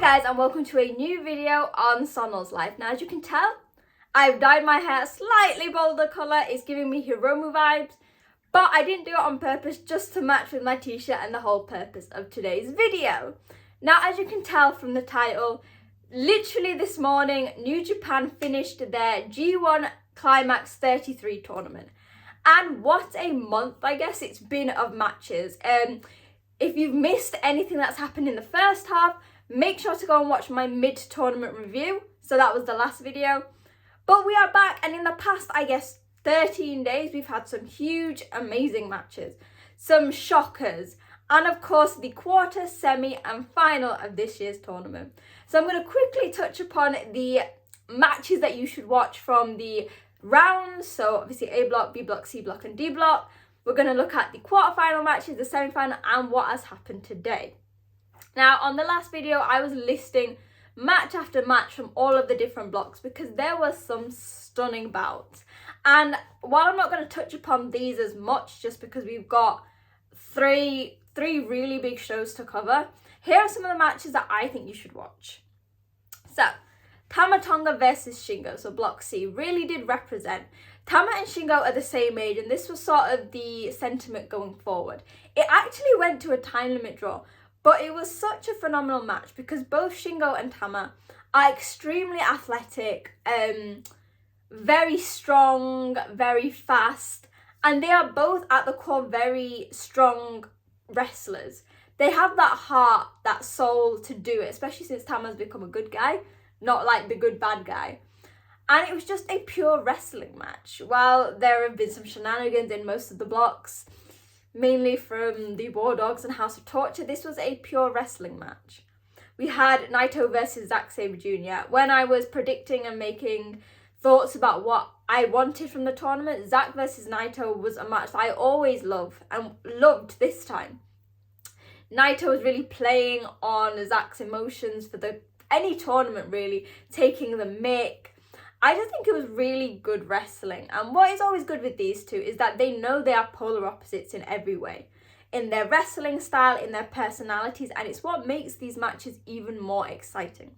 Hi guys, and welcome to a new video on Sonal's life. Now as you can tell, I've dyed my hair slightly bolder colour. It's giving me Hiromu vibes, but I didn't do it on purpose, just to match with my t-shirt and the whole purpose of today's video. Now as you can tell from the title, literally this morning New Japan finished their G1 Climax 33 tournament. And what a month, I guess it's been, of matches. If you've missed anything that's happened in the first half, make sure to go and watch my mid-tournament review. So that was the last video. But we are back, and in the past, I guess, 13 days, we've had some huge, amazing matches. Some shockers. And of course, the quarter, semi, and final of this year's tournament. So I'm going to quickly touch upon the matches that you should watch from the rounds. So obviously A block, B block, C block, and D block. We're going to look at the quarterfinal matches, the semi-final, and what has happened today. Now, on the last video, I was listing match after match from all of the different blocks because there were some stunning bouts. And while I'm not going to touch upon these as much, just because we've got three really big shows to cover, here are some of the matches that I think you should watch. So, Tama Tonga versus Shingo, so block C, really did represent. Tama and Shingo are the same age, and this was sort of the sentiment going forward. It actually went to a time limit draw, but it was such a phenomenal match because both Shingo and Tama are extremely athletic, very strong, very fast, and they are both at the core very strong wrestlers. They have that heart, that soul to do it, especially since Tama's become a good guy, not like the good bad guy. And it was just a pure wrestling match. While there have been some shenanigans in most of the blocks, mainly from the War Dogs and House of Torture, this was a pure wrestling match. We had Naito versus Zack Sabre Jr. When I was predicting and making thoughts about what I wanted from the tournament, Zack versus Naito was a match that I always love and loved this time. Naito was really playing on Zack's emotions for any tournament, really, taking the mick. I just think it was really good wrestling. And what is always good with these two is that they know they are polar opposites in every way. In their wrestling style, in their personalities, and it's what makes these matches even more exciting.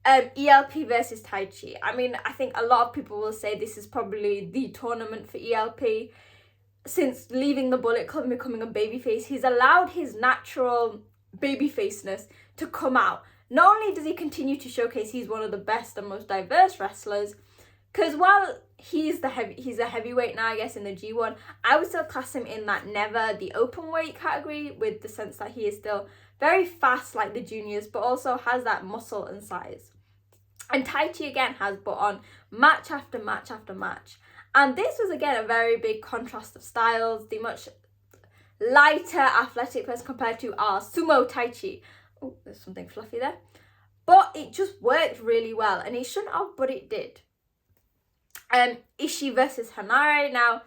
ELP versus Taichi. I mean, I think a lot of people will say this is probably the tournament for ELP. Since leaving the Bullet Club and becoming a babyface, he's allowed his natural babyfaceness to come out. Not only does he continue to showcase he's one of the best and most diverse wrestlers, because while he's a heavyweight now, I guess, in the G1, I would still class him in that never the open weight category, with the sense that he is still very fast like the juniors, but also has that muscle and size. And Taichi again has put on match after match after match. And this was again a very big contrast of styles, the much lighter athletic person compared to our sumo Taichi. Oh, there's something fluffy there. But it just worked really well, and it shouldn't have, but it did. Ishii versus Hanare. Now,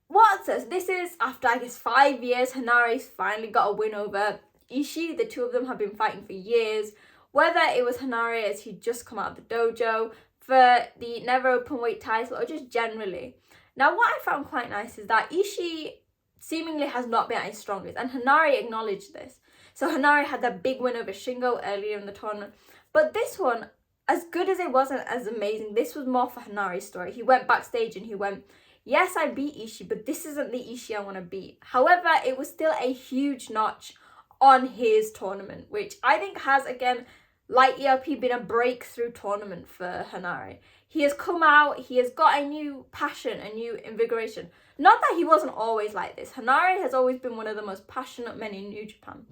what's this? This is after, I guess, 5 years, Hanare's finally got a win over Ishii. The two of them have been fighting for years. Whether it was Hanare as he'd just come out of the dojo for the never open weight title, or just generally. Now, what I found quite nice is that Ishii seemingly has not been at his strongest, and Hanare acknowledged this. So Hanare had that big win over Shingo earlier in the tournament. But this one, as good as it wasn't as amazing, this was more for Hanare's story. He went backstage and he went, yes, I beat Ishii, but this isn't the Ishii I want to beat. However, it was still a huge notch on his tournament, which I think has, again, like ELP, been a breakthrough tournament for Hanare. He has come out, he has got a new passion, a new invigoration. Not that he wasn't always like this. Hanare has always been one of the most passionate men in New Japan.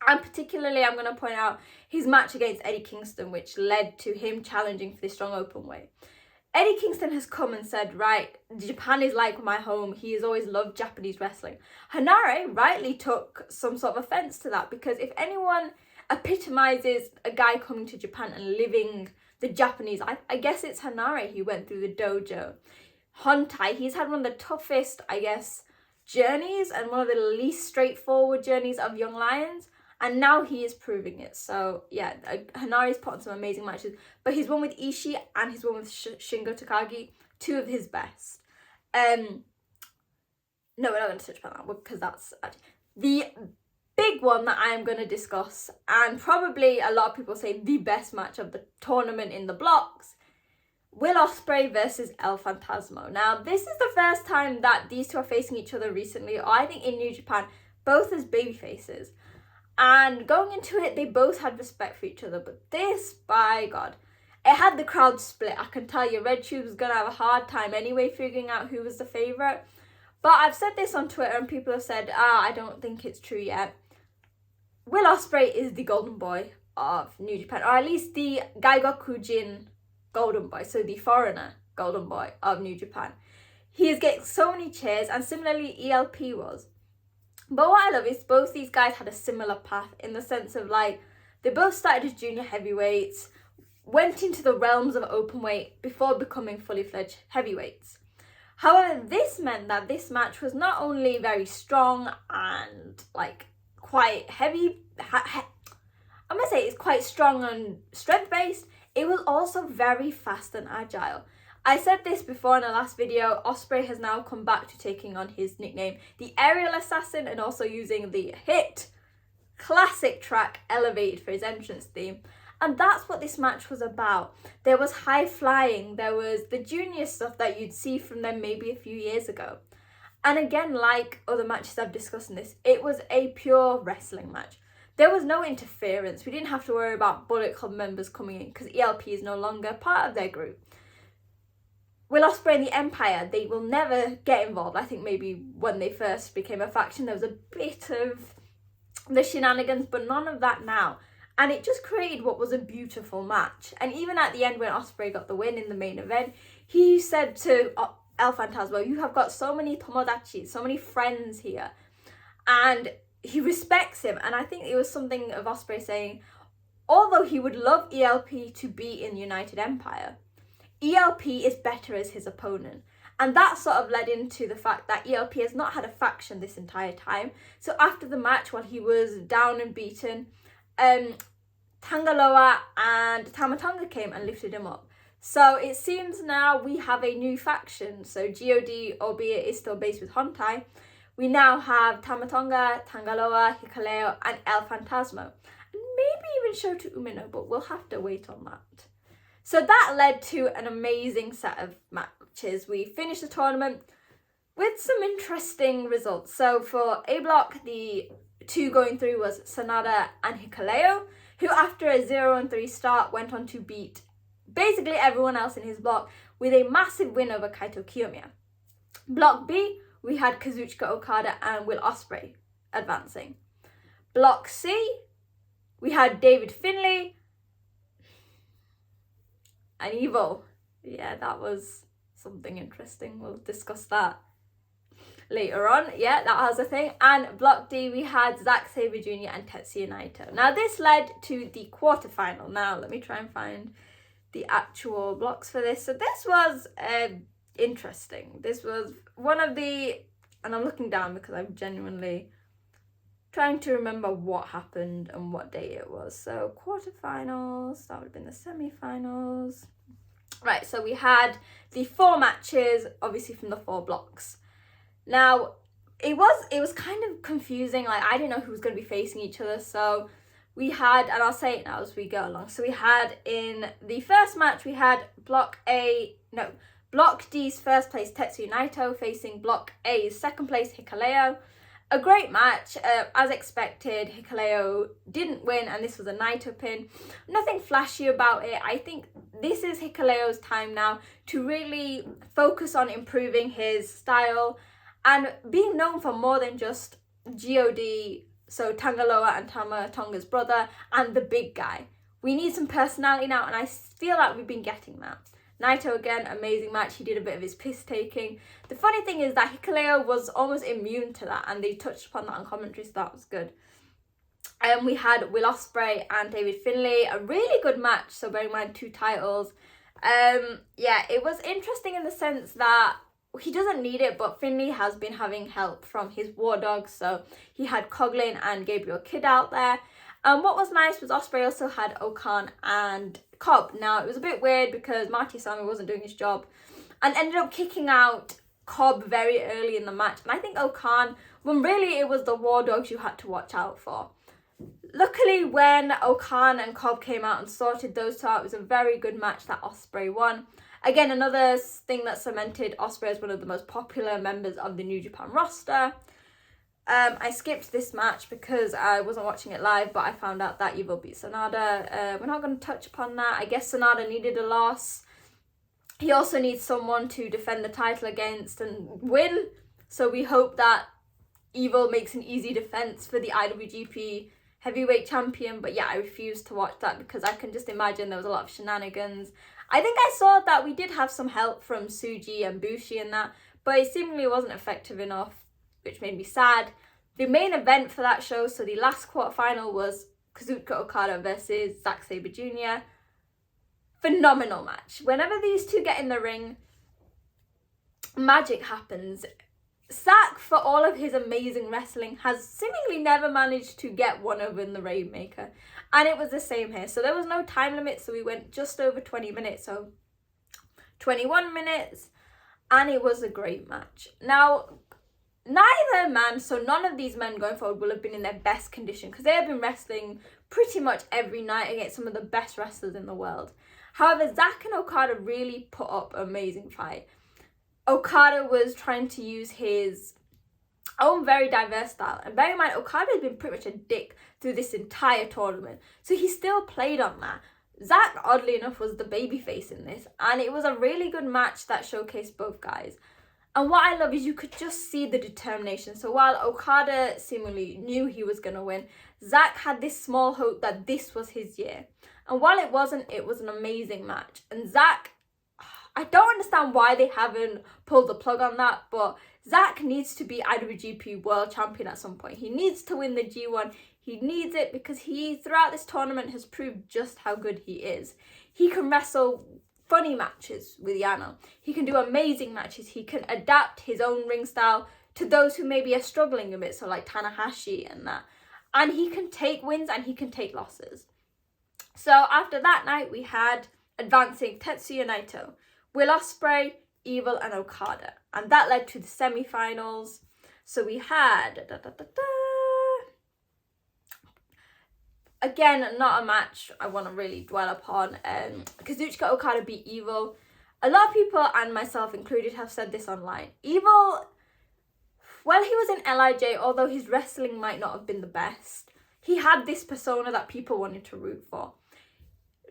And particularly, I'm going to point out his match against Eddie Kingston, which led to him challenging for the strong open weight. Eddie Kingston has come and said, right, Japan is like my home. He has always loved Japanese wrestling. Hanare rightly took some sort of offense to that, because if anyone epitomizes a guy coming to Japan and living the Japanese life, I guess it's Hanare. He went through the dojo. Hontai, he's had one of the toughest, I guess, journeys and one of the least straightforward journeys of Young Lions. And now he is proving it. So, yeah, Hanare's put on some amazing matches. But he's won with Ishii and he's won with Shingo Takagi, two of his best. No, we're not going to touch upon that because that's... The big one that I am going to discuss, and probably a lot of people say the best match of the tournament in the blocks, Will Ospreay versus El Phantasmo. Now, this is the first time that these two are facing each other recently, or I think in New Japan, both as babyfaces. And going into it, they both had respect for each other, but this, by God, it had the crowd split. I can tell you, Red Tube was going to have a hard time anyway figuring out who was the favourite. But I've said this on Twitter and people have said, I don't think it's true yet. Will Ospreay is the golden boy of New Japan, or at least the Gaigokujin golden boy, so the foreigner golden boy of New Japan. He is getting so many cheers, and similarly ELP was. But what I love is both these guys had a similar path in the sense of like, they both started as junior heavyweights, went into the realms of open weight before becoming fully fledged heavyweights. However, this meant that this match was not only very strong and like quite heavy, I'm gonna say it's quite strong and strength based, it was also very fast and agile. I said this before in the last video, Ospreay has now come back to taking on his nickname, the Aerial Assassin, and also using the hit classic track Elevated for his entrance theme. And that's what this match was about. There was high flying, there was the junior stuff that you'd see from them maybe a few years ago. And again, like other matches I've discussed in this, it was a pure wrestling match. There was no interference. We didn't have to worry about Bullet Club members coming in because ELP is no longer part of their group. Will Ospreay and the Empire, they will never get involved. I think maybe when they first became a faction, there was a bit of the shenanigans, but none of that now. And it just created what was a beautiful match. And even at the end, when Ospreay got the win in the main event, he said to El Phantasmo, you have got so many tomodachi, so many friends here. And he respects him. And I think it was something of Ospreay saying, although he would love ELP to be in United Empire, ELP is better as his opponent. And that sort of led into the fact that ELP has not had a faction this entire time. So after the match, while he was down and beaten, Tangaloa and Tama Tonga came and lifted him up. So it seems now we have a new faction. So GOD, albeit is still based with Hontai, we now have Tama Tonga, Tangaloa, Hikaleo, and El Phantasmo. And maybe even Shota Umino, but we'll have to wait on that. So that led to an amazing set of matches. We finished the tournament with some interesting results. So for A block, the two going through was Sanada and Hikaleo, who after a 0-3 start went on to beat basically everyone else in his block with a massive win over Kaito Kiyomiya. Block B, we had Kazuchika Okada and Will Ospreay advancing. Block C, we had David Finlay and Evil. Yeah, that was something interesting. We'll discuss that later on. Yeah, that was a thing. And Block D, we had Zack Sabre Jr. and Tetsuya Naito. Now, this led to the quarterfinal. Now, let me try and find the actual blocks for this. So this was interesting. This was one of the, and I'm looking down because I'm genuinely trying to remember what happened and what day it was. So quarterfinals, that would have been the semi-finals. Right, so we had the 4 matches, obviously from the 4 blocks. Now, it was kind of confusing. Like, I didn't know who was going to be facing each other. So we had, and I'll say it now as we go along. So we had in the first match, we had Block D's first place Tetsuya Naito facing Block A's second place Hikaleo. A great match. As expected, Hikaleo didn't win, and this was a Naito pin. Nothing flashy about it. I think this is Hikaleo's time now to really focus on improving his style and being known for more than just GOD, so Tangaloa and Tama Tonga's brother, and the big guy. We need some personality now, and I feel like we've been getting that. Naito again, amazing match. He did a bit of his piss taking. The funny thing is that Hikaleo was almost immune to that, and they touched upon that on commentary, so that was good. We had Will Ospreay and David Finlay, a really good match. So bearing in mind 2 titles. Yeah, it was interesting in the sense that he doesn't need it, but Finlay has been having help from his War Dogs. So he had Coughlin and Gabriel Kidd out there. What was nice was Ospreay also had Okan and Cobb. Now, it was a bit weird because Marty Asami wasn't doing his job and ended up kicking out Cobb very early in the match. And I think Okan, when really it was the War Dogs you had to watch out for. Luckily, when Okan and Cobb came out and sorted those two out, it was a very good match that Ospreay won. Again, another thing that cemented Ospreay as one of the most popular members of the New Japan roster. I skipped this match because I wasn't watching it live, but I found out that Evil beat Sonata. We're not going to touch upon that. I guess Sonata needed a loss. He also needs someone to defend the title against and win. So we hope that Evil makes an easy defense for the IWGP heavyweight champion. But yeah, I refused to watch that because I can just imagine there was a lot of shenanigans. I think I saw that we did have some help from Tsuji and Bushi in that, but it seemingly wasn't effective enough, which made me sad. The main event for that show, so the last quarterfinal, was Kazuchika Okada versus Zack Sabre Jr. Phenomenal match. Whenever these two get in the ring, magic happens. Zack, for all of his amazing wrestling, has seemingly never managed to get one over in the Rainmaker. And it was the same here. So there was no time limit, so we went just over 20 minutes, so 21 minutes, and it was a great match. Now, neither man, so none of these men going forward will have been in their best condition because they have been wrestling pretty much every night against some of the best wrestlers in the world. However, Zack and Okada really put up an amazing fight. Okada was trying to use his own very diverse style. And bear in mind, Okada has been pretty much a dick through this entire tournament. So he still played on that. Zack, oddly enough, was the babyface in this. And it was a really good match that showcased both guys. And what I love is you could just see the determination. So while Okada seemingly knew he was going to win, Zack had this small hope that this was his year. And while it wasn't, it was an amazing match. And Zack, I don't understand why they haven't pulled the plug on that, but Zack needs to be IWGP World Champion at some point. He needs to win the G1. He needs it because he, throughout this tournament, has proved just how good he is. He can wrestle funny matches with Yano. He can do amazing matches. He can adapt his own ring style to those who maybe are struggling a bit, so like Tanahashi and that. And he can take wins and he can take losses. So after that night, we had advancing Tetsuya Naito, Will Ospreay, Evil, and Okada. And that led to the semi-finals. So we had... Again, not a match I want to really dwell upon. Kazuchika Okada beat Evil. A lot of people, and myself included, have said this online. Evil, well, he was in LIJ, although his wrestling might not have been the best. He had this persona that people wanted to root for.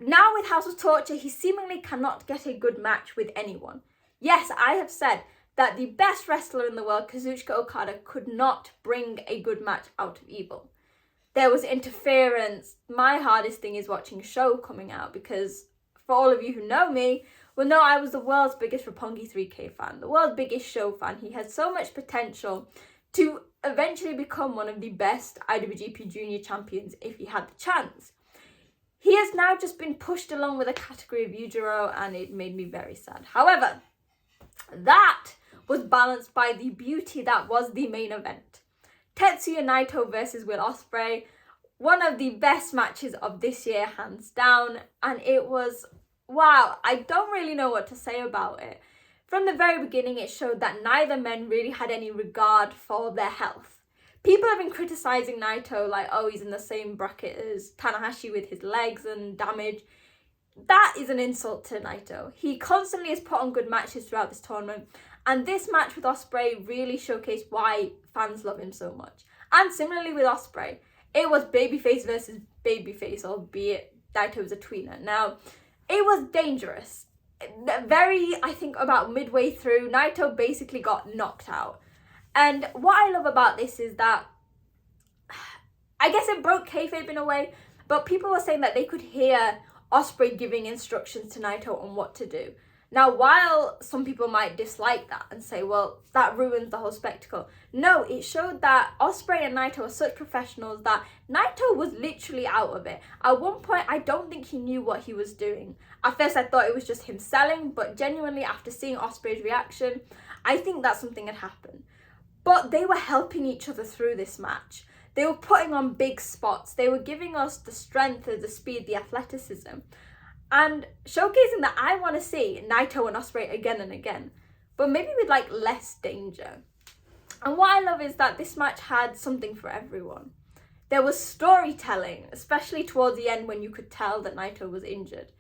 Now with House of Torture, he seemingly cannot get a good match with anyone. Yes, I have said that the best wrestler in the world, Kazuchika Okada, could not bring a good match out of Evil. There was interference. My hardest thing is watching Show coming out because for all of you who know me, will know I was the world's biggest Roppongi 3K fan, the world's biggest Show fan. He had so much potential to eventually become one of the best IWGP Junior champions if he had the chance. He has now just been pushed along with a category of Yujiro, and it made me very sad. However, that was balanced by the beauty that was the main event. Tetsuya Naito versus Will Ospreay, one of the best matches of this year, hands down, and it was, wow, I don't really know what to say about it. From the very beginning, it showed that neither men really had any regard for their health. People have been criticising Naito, like, oh, he's in the same bracket as Tanahashi with his legs and damage. That is an insult to Naito. He constantly has put on good matches throughout this tournament, and this match with Ospreay really showcased why fans love him so much. And similarly with Ospreay, it was babyface versus babyface, albeit Naito was a tweener. Now, it was dangerous. I think about midway through, Naito basically got knocked out. And what I love about this is that, I guess it broke kayfabe in a way, but people were saying that they could hear Ospreay giving instructions to Naito on what to do. Now, while some people might dislike that and say, well, that ruins the whole spectacle, no, it showed that Ospreay and Naito are such professionals that Naito was literally out of it. At one point, I don't think he knew what he was doing. At first, I thought it was just him selling, but genuinely, after seeing Ospreay's reaction, I think that something had happened. But they were helping each other through this match. They were putting on big spots. They were giving us the strength, the speed, the athleticism. And showcasing that I want to see Naito and Ospreay again and again. but maybe with like less danger. And what I love is that this match had something for everyone. There was storytelling, especially towards the end when you could tell that Naito was injured.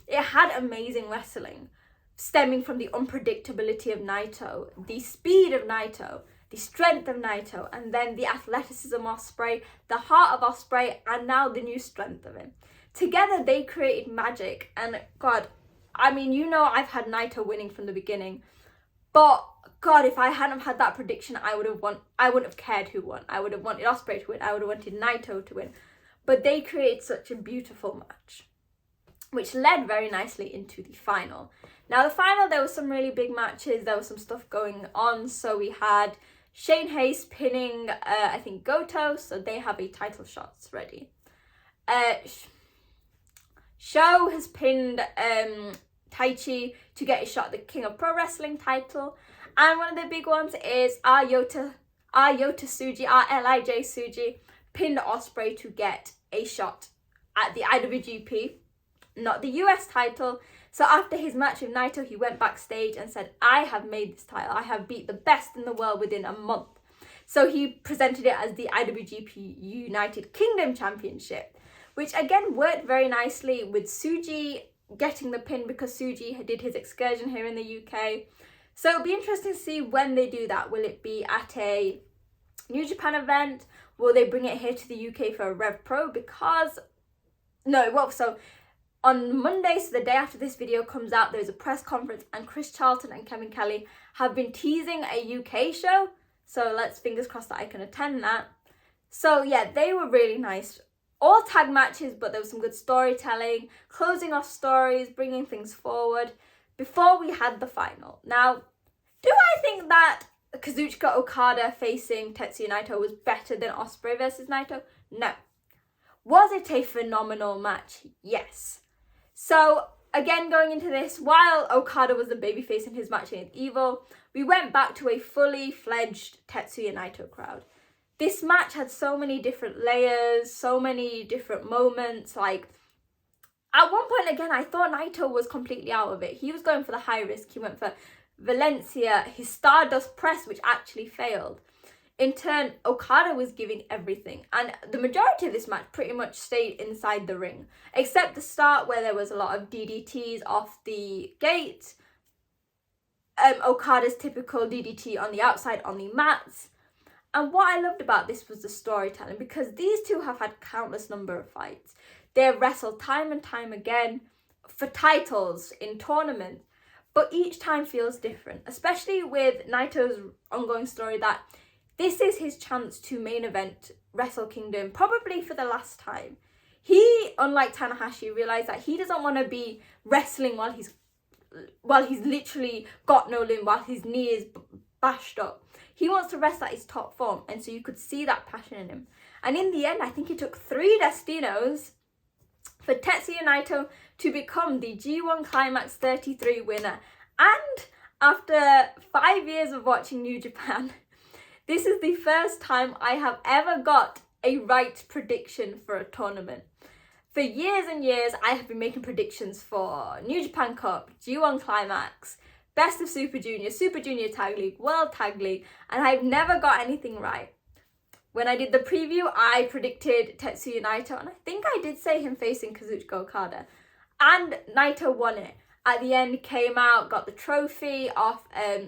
It had amazing wrestling, stemming from the unpredictability of Naito, the speed of Naito, the strength of Naito, and then the athleticism of Ospreay, the heart of Ospreay, and now the new strength of him. Together they created magic, and God, I mean, you know I've had Naito winning from the beginning, but God, if I hadn't had that prediction, I wouldn't have cared who won. I would have wanted Ospreay to win. I would have wanted Naito to win. But they created such a beautiful match, which led very nicely into the final. Now, the final, there were some really big matches. There was some stuff going on. So we had Shane Hayes pinning, I think, Goto. So they have a title shots ready. Sho has pinned Taichi to get a shot at the King of Pro Wrestling title. And one of the big ones is our Yota Tsuji, our LIJ Tsuji, pinned Ospreay to get a shot at the IWGP, not the US title. So after his match with Naito, he went backstage and said, I have made this title. I have beat the best in the world within a month. So he presented it as the IWGP United Kingdom Championship, which again worked very nicely with Tsuji getting the pin because Tsuji did his excursion here in the UK. So it'll be interesting to see when they do that. Will it be at a New Japan event? Will they bring it here to the UK for a Rev Pro? So on Monday, so the day after this video comes out, there's a press conference and Chris Charlton and Kevin Kelly have been teasing a UK show. So let's fingers crossed that I can attend that. So yeah, they were really nice. All tag matches, but there was some good storytelling, closing off stories, bringing things forward before we had the final. Now, do I think that Kazuchika Okada facing Tetsuya Naito was better than Ospreay versus Naito? No. Was it a phenomenal match? Yes. So, again, going into this, while Okada was the babyface in his match against Evil, we went back to a fully fledged Tetsuya Naito crowd. This match had so many different layers, so many different moments, like at one point, again, I thought Naito was completely out of it. He was going for the high risk. He went for Valencia, his Stardust press, which actually failed. In turn, Okada was giving everything. And the majority of this match pretty much stayed inside the ring, except the start where there was a lot of DDTs off the gate. Okada's typical DDT on the outside on the mats. And what I loved about this was the storytelling, because these two have had countless number of fights. They have wrestled time and time again for titles in tournaments, but each time feels different, especially with Naito's ongoing story that this is his chance to main event Wrestle Kingdom, probably for the last time. He, unlike Tanahashi, realised that he doesn't want to be wrestling while he's literally got no limb, while his knee is bashed up. He wants to wrestle at his top form, and so you could see that passion in him. And in the end, I think it took 3 Destinos for Tetsuya Naito to become the G1 Climax 33 winner. And after 5 years of watching New Japan, this is the first time I have ever got a right prediction for a tournament. For years and years, I have been making predictions for New Japan Cup, G1 Climax, Best of Super Junior Tag League, World Tag League, and I've never got anything right. When I did the preview, I predicted Tetsuya Naito, and I think I did say him facing Kazuchika Okada. And Naito won it. At the end, came out, got the trophy off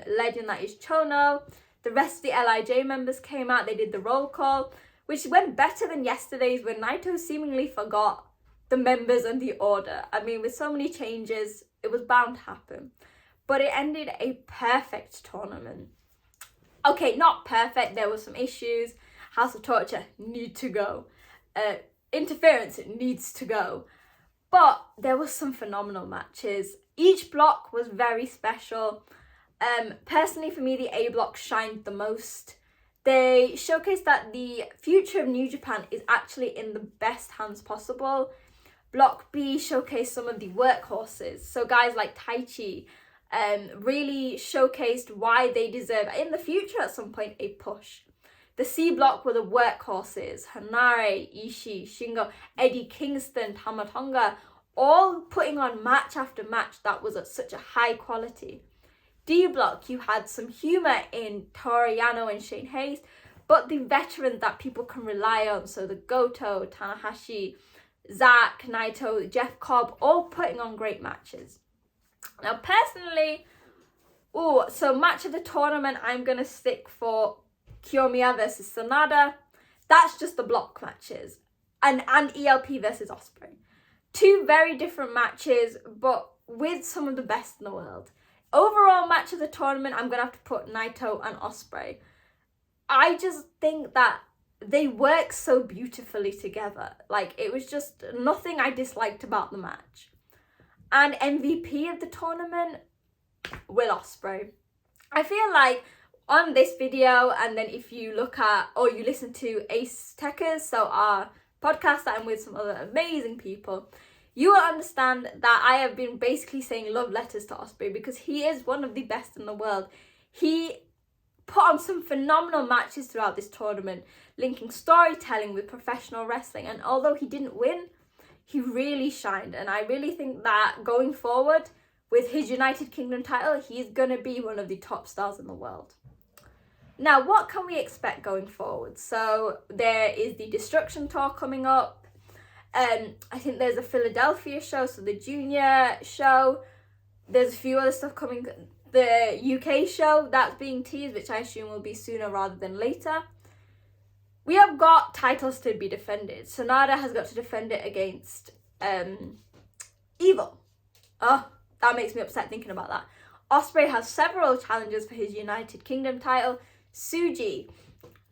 legend that is Chono. The rest of the LIJ members came out, they did the roll call, which went better than yesterday's when Naito seemingly forgot the members and the order. I mean, with so many changes, it was bound to happen. But it ended a perfect tournament. Okay, not perfect, there were some issues. House of Torture need to go. Interference needs to go. But there were some phenomenal matches. Each block was very special. Personally, for me, the A block shined the most. They showcased that the future of New Japan is actually in the best hands possible. Block B showcased some of the workhorses. So guys like Taichi really showcased why they deserve, in the future at some point, a push. The C block were the workhorses, Hanare, Ishii, Shingo, Eddie Kingston, Tamatonga, all putting on match after match that was at such a high quality. D block, you had some humour in Toru Yano and Shane Hayes, but the veterans that people can rely on, so the Goto, Tanahashi, Zack, Naito, Jeff Cobb, all putting on great matches. Now, personally, so match of the tournament, I'm going to stick for Kiyomiya versus Sanada. That's just the block matches. And ELP versus Ospreay. Two very different matches, but with some of the best in the world. Overall match of the tournament, I'm going to have to put Naito and Ospreay. I just think that they work so beautifully together. Like, it was just nothing I disliked about the match. And MVP of the tournament, Will Ospreay. I feel like on this video, and then if you look at or you listen to Ace Techers, so our podcast that I'm with some other amazing people, you will understand that I have been basically saying love letters to Ospreay because he is one of the best in the world. He put on some phenomenal matches throughout this tournament, linking storytelling with professional wrestling, and although he didn't win, he really shined. And I really think that going forward with his United Kingdom title, he's going to be one of the top stars in the world. Now, what can we expect going forward? So there is the Destruction Tour coming up. I think there's a Philadelphia show, so the junior show. There's a few other stuff coming. The UK show that's being teased, which I assume will be sooner rather than later. We have got titles to be defended. Sanada has got to defend it against Evil. Oh, that makes me upset thinking about that. Ospreay has several challenges for his United Kingdom title. Tsuji,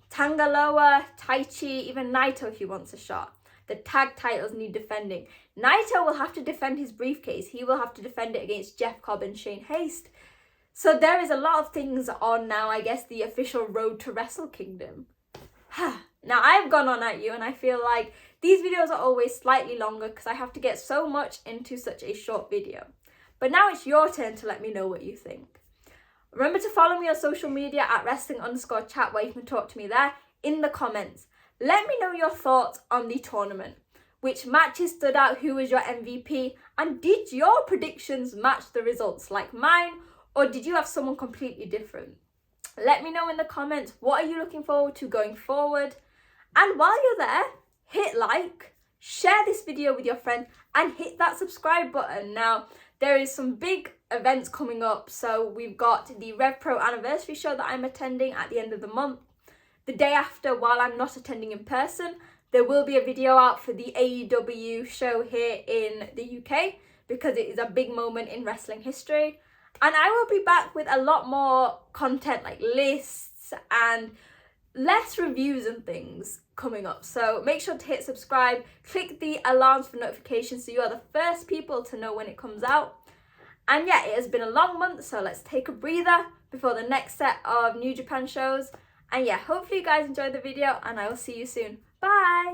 Tangaloa, Taichi, even Naito if he wants a shot. The tag titles need defending. Naito will have to defend his briefcase. He will have to defend it against Jeff Cobb and Shane Hayes. So there is a lot of things on now, I guess, the official road to Wrestle Kingdom. Now, I've gone on at you, and I feel like these videos are always slightly longer because I have to get so much into such a short video. But now it's your turn to let me know what you think. Remember to follow me on social media at wrestling_chat, where you can talk to me there in the comments. Let me know your thoughts on the tournament. Which matches stood out? Who was your MVP? And did your predictions match the results like mine? Or did you have someone completely different? Let me know in the comments, what are you looking forward to going forward? And while you're there, hit like, share this video with your friend, and hit that subscribe button. Now, there is some big events coming up. So we've got the Rev Pro anniversary show that I'm attending at the end of the month. The day after, while I'm not attending in person, there will be a video out for the AEW show here in the UK because it is a big moment in wrestling history. And I will be back with a lot more content like lists and less reviews and things coming up. So make sure to hit subscribe, click the alarms for notifications so you are the first people to know when it comes out. And yeah, it has been a long month, so let's take a breather before the next set of New Japan shows. And yeah, hopefully you guys enjoyed the video and I will see you soon. Bye!